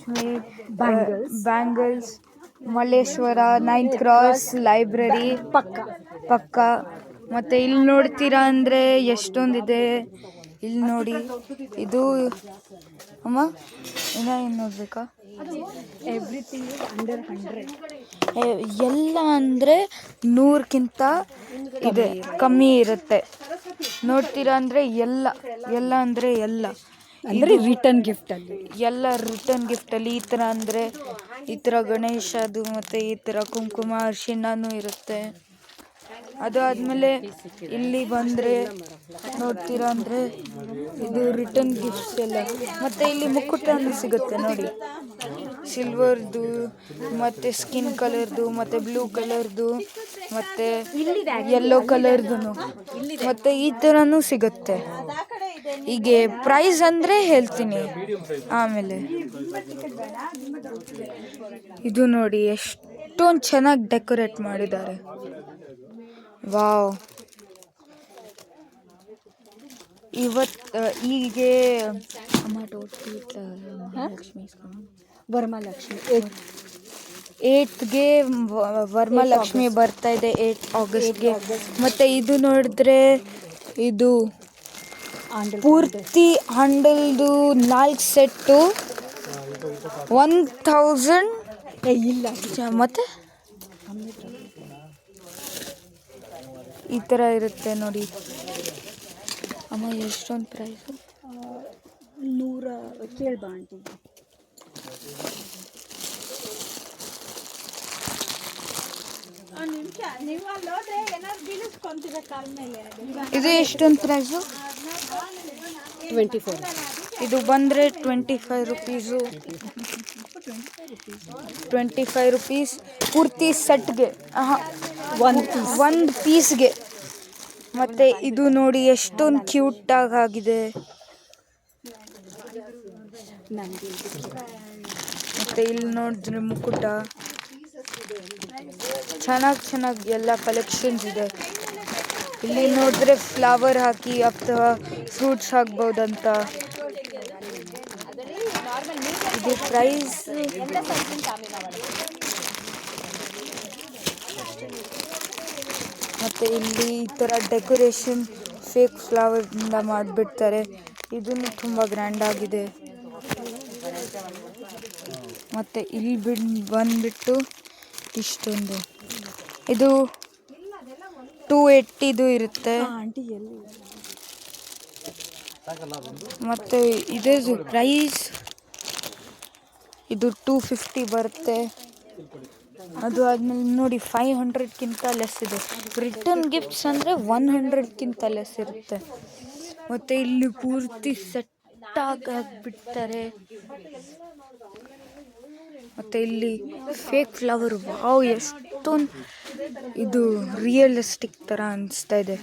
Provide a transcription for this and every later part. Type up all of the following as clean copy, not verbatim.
Mahalakshmi bangles, Malleshwara, 9th cross library ಪಕ್ಕ. ಮತ್ತು ಇಲ್ಲಿ ನೋಡ್ತೀರಾ ಅಂದರೆ ಎಷ್ಟೊಂದಿದೆ. ಇಲ್ಲಿ ನೋಡಿ, ಇದು ಅಮ್ಮ ಏನು ನೋಡ್ಬೇಕಾ? Everything under 100. ಎಲ್ಲ ಅಂದರೆ 100ಕ್ಕಿಂತ ಇದೆ ಕಮ್ಮಿ ಇರುತ್ತೆ. ನೋಡ್ತೀರಾ ಅಂದರೆ ಎಲ್ಲ ಅಂದರೆ ಅಂದರೆ ರಿಟರ್ನ್ ಗಿಫ್ಟಲ್ಲಿ ಎಲ್ಲ ರಿಟರ್ನ್ ಗಿಫ್ಟಲ್ಲಿ ಈ ಥರ ಅಂದರೆ ಈ ಥರ ಗಣೇಶದು ಮತ್ತು ಈ ಥರ ಕುಂಕುಮ ಅರಿಶಿಣನೂ ಇರುತ್ತೆ. ಅದು ಆದಮೇಲೆ ಇಲ್ಲಿ ಬಂದರೆ ನೋಡ್ತೀರಾ ಅಂದರೆ ಇದು ರಿಟರ್ನ್ ಗಿಫ್ಟ್ಸ್ ಎಲ್ಲ. ಮತ್ತು ಇಲ್ಲಿ ಮುಕ್ಕುಟನೂ ಸಿಗುತ್ತೆ ನೋಡಿ, ಸಿಲ್ವರ್ದು ಮತ್ತು ಸ್ಕಿನ್ ಕಲರ್ದು ಮತ್ತು ಬ್ಲೂ ಕಲರ್ದು ಮತ್ತು ಯೆಲ್ಲೋ ಕಲರ್ದು ಮತ್ತು ಈ ಥರನೂ ಸಿಗುತ್ತೆ. ಹೀಗೆ ಪ್ರೈಸ್ ಅಂದರೆ ಹೇಳ್ತೀನಿ ಆಮೇಲೆ. ಇದು ನೋಡಿ ಎಷ್ಟೊಂದು ಚೆನ್ನಾಗಿ ಡೆಕೋರೇಟ್ ಮಾಡಿದ್ದಾರೆ. ವಾವ್! ಹೀಗೆ ವರಮಹಾಲಕ್ಷ್ಮಿ 8ಗೆ ವರಮಹಾಲಕ್ಷ್ಮಿ ಬರ್ತಾ ಇದೆ, 8 ಆಗಸ್ಟ್ಗೆ. ಮತ್ತು ಇದು ನೋಡಿದ್ರೆ ಇದು ಪೂರ್ತಿ ಹ್ಯಾಂಡಲ್ದು 4 ಸೆಟ್ಟು 1000 ಇಲ್ಲ ಮತ್ತು ಈ ಥರ ಇರುತ್ತೆ ನೋಡಿ. ಅಮ್ಮ ಎಷ್ಟೊಂದು ಪ್ರೈಸು? 100 ಕೇಳ್ಬಾ ಆಂಟಿ. ಇದು ಎಷ್ಟೊಂದು ಪ್ರೈಸು? 24. ಇದು ಬಂದರೆ 25 ರುಪೀಸು. 25 ರುಪೀಸ್ ಪೂರ್ತಿ ಸೆಟ್ಗೆ, ಒಂದು ಪೀಸ್ಗೆ. ಮತ್ತು ಇದು ನೋಡಿ ಎಷ್ಟೊಂದು ಕ್ಯೂಟಾಗಿ ಆಗಿದೆ. ಮತ್ತು ಇಲ್ಲಿ ನೋಡಿದ್ರೆ ಮುಕುಟ ಚೆನ್ನಾಗಿ ಎಲ್ಲ ಕಲೆಕ್ಷನ್ಸ್ ಇದೆ. ಇಲ್ಲಿ ನೋಡಿದ್ರೆ ಫ್ಲವರ್ ಹಾಕಿ ಅಥವಾ ಫ್ರೂಟ್ಸ್ ಹಾಕ್ಬೋದಂತ. ಇದು ಪ್ರೈಸ್ ಮತ್ತು ಇಲ್ಲಿ ಈ ಥರ ಡೆಕೋರೇಷನ್ ಫೇಕ್ ಫ್ಲವರ್ನಿಂದ ಮಾಡಿಬಿಡ್ತಾರೆ. ಇದನ್ನು ತುಂಬ ಗ್ರ್ಯಾಂಡಾಗಿದೆ. ಮತ್ತು ಇಲ್ಲಿ ಬಂದುಬಿಟ್ಟು ಇಷ್ಟೊಂದು, ಇದು 280 ಇರುತ್ತೆ. ಮತ್ತು ಇದರದು ಪ್ರೈಸ್ ಇದು 250 ಬರುತ್ತೆ. ಅದು ಆದಮೇಲೆ ನೋಡಿ 500ಕ್ಕಿಂತ ಲೆಸ್ ಇದೆ. ರಿಟರ್ನ್ ಗಿಫ್ಟ್ಸ್ ಅಂದರೆ 100ಕ್ಕಿಂತ ಲೆಸ್ ಇರುತ್ತೆ. ಮತ್ತು ಇಲ್ಲಿ ಪೂರ್ತಿ ಸೆಟ್ಟಾಗಿ ಹಾಕಿಬಿಡ್ತಾರೆ. ಮತ್ತು ಇಲ್ಲಿ ಫೇಕ್ ಫ್ಲವರ್, ವಾವ್ ಎಷ್ಟೊಂದು ಇದು ರಿಯಲಿಸ್ಟಿಕ್ ಥರ ಅನಿಸ್ತಾ ಇದೆ.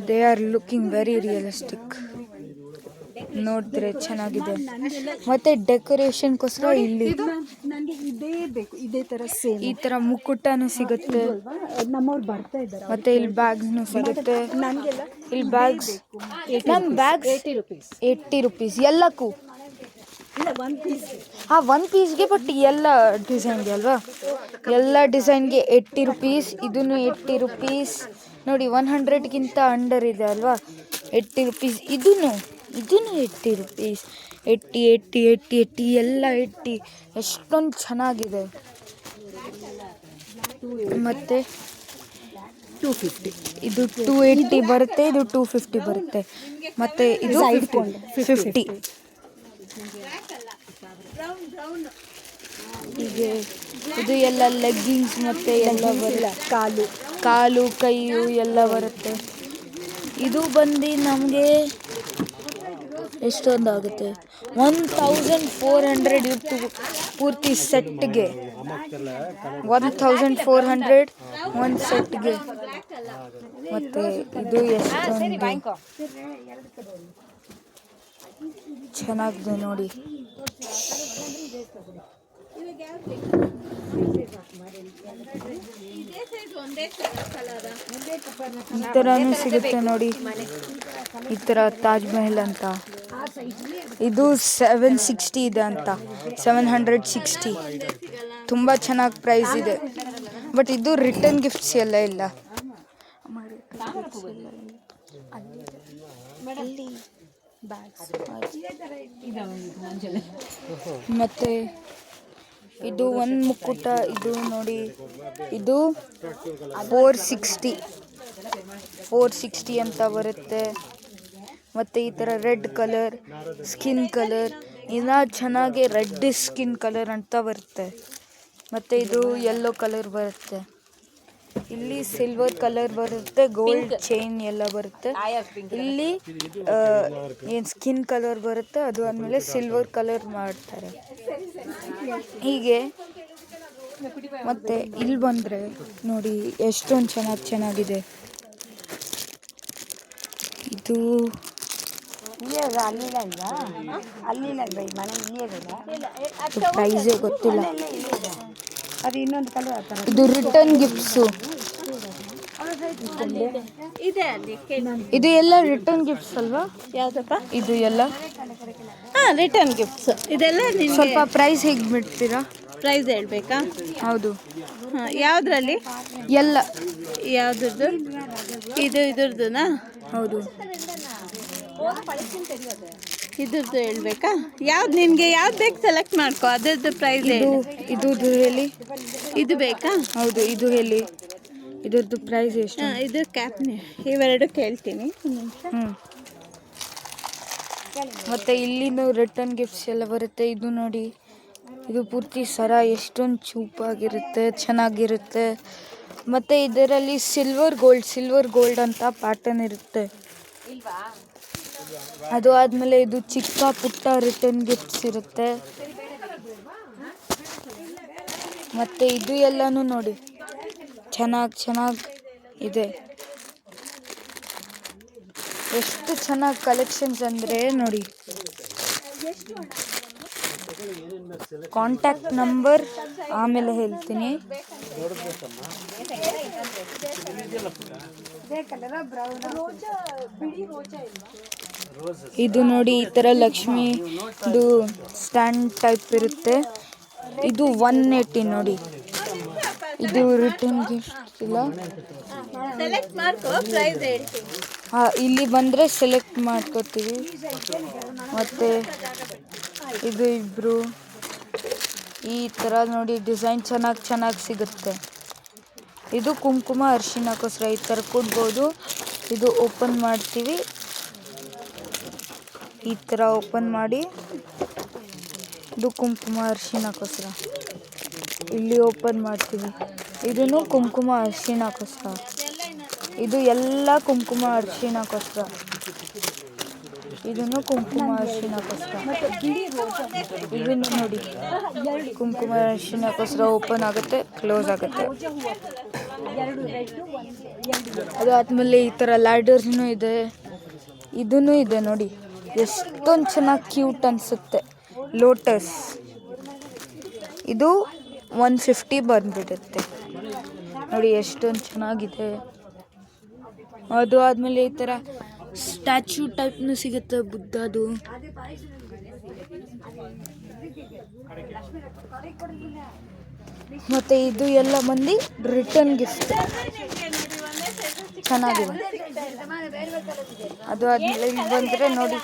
They are looking very realistic. ನೋಡಿದ್ರೆ ಚೆನ್ನಾಗಿದೆ. ಮತ್ತು ಡೆಕೋರೇಷನ್ಗೋಸ್ಕರ ಇಲ್ಲಿ ನನಗೆ ಇದೇ ಬೇಕು, ಇದೇ ಥರ ಸೇಮ್ ಈ ಥರ ಮುಕುಟನೂ ಸಿಗುತ್ತೆ. ನಮ್ಮವ್ರು ಬರ್ತಾ ಇದ್ದಾರೆ. ಮತ್ತು ಇಲ್ಲಿ ಬ್ಯಾಗ್ಸ್ನೂ ಸಿಗುತ್ತೆ. ಇಲ್ಲಿ ಬ್ಯಾಗ್ಸ್, ನನ್ನ ಬ್ಯಾಗ್ಸ್ 80 ರುಪೀಸ್ ಎಲ್ಲಕ್ಕೂ. ಒಂದು ಪೀಸ್ಗೆ, ಬಟ್ ಎಲ್ಲ ಡಿಸೈನ್ಗೆ ಅಲ್ವಾ, ಎಲ್ಲ ಡಿಸೈನ್ಗೆ 80 ರುಪೀಸ್. ಇದನ್ನು 80 ರುಪೀಸ್ ನೋಡಿ. 100ಕ್ಕಿಂತ ಅಂಡರ್ ಇದೆ ಅಲ್ವಾ, 80 ರುಪೀಸ್. ಇದನ್ನು 80 ರುಪೀಸ್. 80 ಎಲ್ಲ 80. ಎಷ್ಟೊಂದು ಚೆನ್ನಾಗಿದೆ. ಮತ್ತು 250, ಇದು 280 ಬರುತ್ತೆ, ಇದು 250 ಬರುತ್ತೆ. ಮತ್ತು ಇದು 50. ಹೀಗೆ ಇದು ಎಲ್ಲ ಲೆಗ್ಗಿಂಗ್ಸ್ ಮತ್ತು ಎಲ್ಲ ಬರುತ್ತೆ. ಕಾಲು ಕೈಯು ಎಲ್ಲ ಬರುತ್ತೆ. ಇದು ಬಂದು ನಮಗೆ ಎಷ್ಟೊಂದಾಗುತ್ತೆ, 1400 ಇತ್ತು ಪೂರ್ತಿ ಸೆಟ್ಗೆ. 1400 ಒಂದು ಸೆಟ್ಗೆ. ಮತ್ತು ಇದು ಎಷ್ಟೊಂದು ಚೆನ್ನಾಗಿದೆ ನೋಡಿ. ಈ ಥರನೂ ಸಿಗುತ್ತೆ ನೋಡಿ. ಈ ಥರ ತಾಜ್ ಮಹಲ್ ಅಂತ ಇದು 760 ಇದೆ ಅಂತ, 760 ತುಂಬ ಚೆನ್ನಾಗಿ ಪ್ರೈಸ್ ಇದೆ. ಬಟ್ ಇದು ರಿಟರ್ನ್ ಗಿಫ್ಟ್ಸ್ ಎಲ್ಲ ಇಲ್ಲ. ಮತ್ತೆ ಇದು ಒಂದು ಮುಕ್ಕುಟ, ಇದು ನೋಡಿ, ಇದು 460 ಅಂತ ಬರುತ್ತೆ. ಮತ್ತು ಈ ಥರ ರೆಡ್ ಕಲರ್, ಸ್ಕಿನ್ ಕಲರ್, ಇನ್ನೂ ಚೆನ್ನಾಗಿ ರೆಡ್ ಸ್ಕಿನ್ ಕಲರ್ ಅಂತ ಬರುತ್ತೆ. ಮತ್ತು ಇದು ಯೆಲ್ಲೋ ಕಲರ್ ಬರುತ್ತೆ. ಇಲ್ಲಿ ಸಿಲ್ವರ್ ಕಲರ್ ಬರುತ್ತೆ, ಗೋಲ್ಡ್ ಚೈನ್ ಎಲ್ಲ ಬರುತ್ತೆ. ಇಲ್ಲಿ ಏನು ಸ್ಕಿನ್ ಕಲರ್ ಬರುತ್ತೆ, ಅದು ಆದಮೇಲೆ ಸಿಲ್ವರ್ ಕಲರ್ ಮಾಡ್ತಾರೆ ಹೀಗೆ. ಮತ್ತು ಇಲ್ಲಿ ಬಂದರೆ ನೋಡಿ ಎಷ್ಟೊಂದು ಚೆನ್ನಾಗಿದೆ. ಇದು ಪ್ರೈಸೇ ಗೊತ್ತಿಲ್ಲ. ಅದು ಇನ್ನೊಂದು ಕಲರ್ ಆ ಥರ ಇದು ರಿಟರ್ನ್ ಗಿಫ್ಟ್ಸು. ಇದು ಎಲ್ಲ ರಿಟರ್ನ್ ಗಿಫ್ಟ್ಸ್ ಅಲ್ವಾ? ಯಾವುದಪ್ಪ ಇದು ಎಲ್ಲ ರಿಟರ್ನ್ ಗಿಫ್ಟ್ಸ್ ಇದೆಲ್ಲ ಸ್ವಲ್ಪ ಪ್ರೈಸ್ ಹೇಗೆ ಬಿಡ್ತೀರಾ? ಪ್ರೈಸ್ ಹೇಳ್ಬೇಕಾ? ಹೌದು. ಯಾವುದ್ರಲ್ಲಿ? ಎಲ್ಲ ಯಾವುದ್ರದ್ದು? ಇದ್ರದ್ದುನಾ? ಹೌದು. ಇದ್ರದ್ದು ಹೇಳ್ಬೇಕಾ? ಯಾವ್ದು ನಿನಗೆ ಯಾವ್ದು ಬೇಕು ಸೆಲೆಕ್ಟ್ ಮಾಡ್ಕೊ, ಅದರದ್ದು ಪ್ರೈಸ್ ಇದು ಹೇಳಿ. ಇದು ಬೇಕಾ? ಹೌದು, ಇದು ಹೇಳಿ. ಇದ್ರದ್ದು ಪ್ರೈಸ್ ಎಷ್ಟು? ಇದು ಕ್ಯಾಪ್ನಿ, ಇವೆರಡು ಕೇಳ್ತೀನಿ. ಮತ್ತು ಇಲ್ಲಿಂದ ರಿಟರ್ನ್ ಗಿಫ್ಟ್ಸ್ ಎಲ್ಲ ಬರುತ್ತೆ. ಇದು ನೋಡಿ, ಇದು ಪೂರ್ತಿ ಸರ ಎಷ್ಟೊಂದು ಚೂಪಾಗಿರುತ್ತೆ, ಚೆನ್ನಾಗಿರುತ್ತೆ. ಮತ್ತು ಇದರಲ್ಲಿ ಸಿಲ್ವರ್ ಗೋಲ್ಡ್ ಅಂತ ಪ್ಯಾಟರ್ನ್ ಇರುತ್ತೆ. ಅದು ಆದಮೇಲೆ ಇದು ಚಿಕ್ಕ ಪುಟ್ಟ ರಿಟರ್ನ್ ಗಿಫ್ಟ್ಸ್ ಇರುತ್ತೆ. ಮತ್ತು ಇದು ಎಲ್ಲನೂ ನೋಡಿ ಚೆನ್ನಾಗಿ ಇದೆ. ಎಷ್ಟು ಚೆನ್ನಾಗಿ ಕಲೆಕ್ಷನ್ಸ್ ಅಂದರೆ ನೋಡಿ. ಕಾಂಟ್ಯಾಕ್ಟ್ ನಂಬರ್ ಆಮೇಲೆ ಹೇಳ್ತೀನಿ. ಇದು ನೋಡಿ, ಈ ಥರ ಲಕ್ಷ್ಮಿ ಇದು ಸ್ಟ್ಯಾಂಡ್ ಟೈಪ್ ಇರುತ್ತೆ. ಇದು 180 ನೋಡಿ. ಇದು ರಿಟರ್ನ್ ಗಿಫ್ಟ್ ಇಲ್ಲ. ಸೆಲೆಕ್ಟ್ ಮಾಡ್ಕೊ, ಪ್ರೈಸ್ ಹೇಳ್ತೀನಿ. ಇಲ್ಲಿ ಬಂದರೆ ಸೆಲೆಕ್ಟ್ ಮಾಡ್ಕೋತೀವಿ. ಮತ್ತು ಇದು ಇಬ್ಬರು ಈ ಥರ ನೋಡಿ ಡಿಸೈನ್ ಚೆನ್ನಾಗಿ ಸಿಗುತ್ತೆ. ಇದು ಕುಂಕುಮ ಅರಿಶಿಣಕ್ಕೋಸ್ಕರ ಈ ಥರ ಕೊಡ್ಬೋದು. ಇದು ಓಪನ್ ಮಾಡ್ತೀವಿ, ಈ ಥರ ಓಪನ್ ಮಾಡಿ. ಇದು ಕುಂಕುಮ ಅರಿಶಿಣಕ್ಕೋಸ್ಕರ ಇಲ್ಲಿ ಓಪನ್ ಮಾಡ್ತೀವಿ. ಇದನ್ನು ಕುಂಕುಮ ಅರಿಶಿಣಕ್ಕೋಸ್ಕರ. ಇದು ಎಲ್ಲ ಕುಂಕುಮ ಅರಿಶಿಣಕ್ಕೋಸ್ಕರ. ಇದನ್ನು ಕುಂಕುಮ ಅರಿಶಿಣಕ್ಕೋಸ್ಕರ. ಇದನ್ನು ನೋಡಿ, ಕುಂಕುಮ ಅರಿಶಿಣಕ್ಕೋಸ್ಕರ ಓಪನ್ ಆಗುತ್ತೆ, ಕ್ಲೋಸ್ ಆಗುತ್ತೆ. ಅದು ಆದಮೇಲೆ ಈ ಥರ ಲ್ಯಾಡರ್ಸ್ನೂ ಇದೆ. ಇದೂ ಇದೆ ನೋಡಿ, ಎಷ್ಟೊಂದು ಚೆನ್ನಾಗಿ ಕ್ಯೂಟ್ ಅನಿಸುತ್ತೆ. ಲೋಟಸ್ ಇದು 150 ಬಂದುಬಿಡುತ್ತೆ ನೋಡಿ, ಎಷ್ಟೊಂದು ಚೆನ್ನಾಗಿದೆ. ಅದು ಆದಮೇಲೆ ಈ ಥರ ಸ್ಟ್ಯಾಚ್ಯೂ ಟೈಪ್ನೂ ಸಿಗುತ್ತೆ, ಬುದ್ಧದು. ಮತ್ತು ಇದು ಎಲ್ಲ ಮಂದಿ ರಿಟರ್ನ್ ಗಿಫ್ಟ್ ಚೆನ್ನಾಗಿದೆ. ಅದು ಆದಮೇಲೆ ಇಲ್ಲಿ ಬಂದರೆ ನೋಡಿ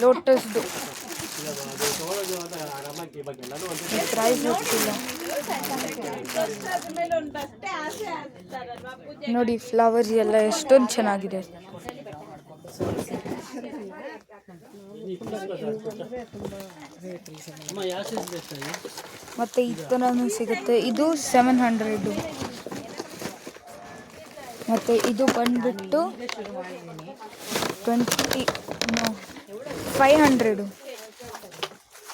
ಲೋಟಸ್ದು ಪ್ರೈಸ್ ಗೊತ್ತಿಲ್ಲ ನೋಡಿ. ಫ್ಲವರ್ಸ್ ಎಲ್ಲ ಎಷ್ಟೊಂದು ಚೆನ್ನಾಗಿದೆ. ಮತ್ತು ಈ ಥರನೂ ಸಿಗುತ್ತೆ. ಇದು 700. ಮತ್ತು ಇದು ಬಂದುಬಿಟ್ಟು 500.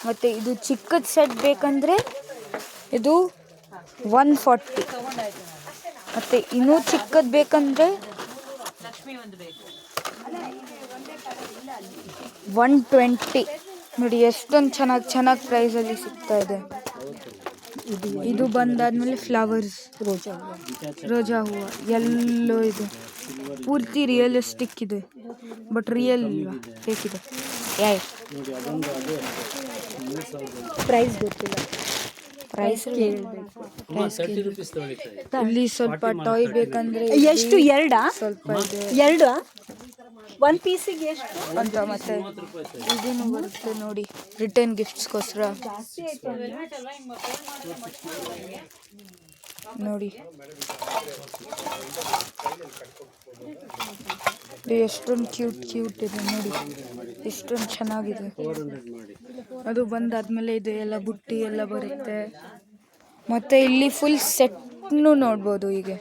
ಮತ್ತು ಇದು ಚಿಕ್ಕದ ಸೆಟ್ ಬೇಕಂದರೆ ಇದು 140. ಮತ್ತು ಇನ್ನೂ ಚಿಕ್ಕದು ಬೇಕಂದರೆ 120 ನೋಡಿ. ಎಷ್ಟೊಂದು ಚೆನ್ನಾಗಿ ಪ್ರೈಸಲ್ಲಿ ಸಿಗ್ತಾ ಇದೆ. ಇದು ಬಂದಾದ್ಮೇಲೆ ಫ್ಲವರ್ಸ್, ರೋಜಾ ಹೂವು ಎಲ್ಲೋ ಇದೆ. ಪೂರ್ತಿ ರಿಯಲಿಸ್ಟಿಕ್ ಇದೆ, ಬಟ್ ರಿಯಲ್ ಇಲ್ವಾ, ಫೇಕ್ ಇದೆ. ಪ್ರೈಸ್ ಗೊತ್ತಿಲ್ಲ. ಪ್ರೈಸ್ ಇಲ್ಲಿ ಸ್ವಲ್ಪ ಟಾಯ್ ಬೇಕಂದ್ರೆ ಎಷ್ಟು? ಎರಡಾ? ಸ್ವಲ್ಪ ಇದೆ ಎರಡು ಒಂದು ಪೀಸಿಗೆ ಎಷ್ಟು ಅಂತ. ಮತ್ತೆ ಇದನ್ನು ಬರುತ್ತೆ ನೋಡಿ, ರಿಟರ್ನ್ ಗಿಫ್ಟ್ಸ್ಗೋಸ್ಕರ ನೋಡಿ. ಎಷ್ಟೊಂದು ಕ್ಯೂಟ್ ಇದೆ ನೋಡಿ, ಎಷ್ಟೊಂದು ಚೆನ್ನಾಗಿದೆ. ಅದು ಬಂದಾದ್ಮೇಲೆ ಇದು ಎಲ್ಲ ಬುಟ್ಟಿ ಎಲ್ಲ ಬರುತ್ತೆ. ಮತ್ತೆ ಇಲ್ಲಿ ಫುಲ್ ಸೆಟ್ನು ನೋಡ್ಬೋದು ಹೀಗೆ.